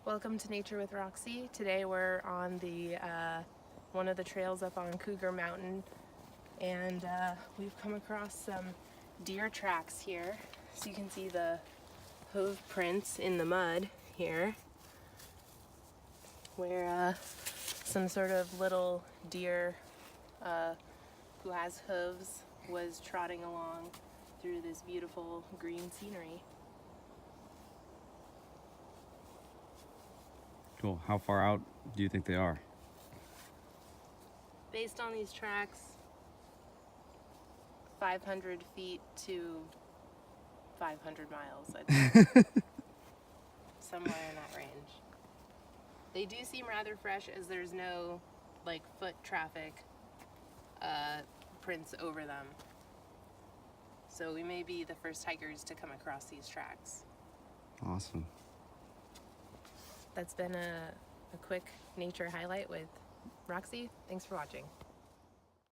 Welcome to Nature with Roxy. Today we're on the one of the trails up on Cougar Mountain, and we've come across some deer tracks here. So you can see the hoof prints in the mud here, where some sort of little deer who has hooves was trotting along through this beautiful green scenery. Cool. How far out do you think they are? Based on these tracks, 500 feet to 500 miles, I'd say. Somewhere in that range. They do seem rather fresh, as there's no like foot traffic prints over them. So we may be the first hikers to come across these tracks. Awesome. That's been a quick nature highlight with Roxy. Thanks for watching.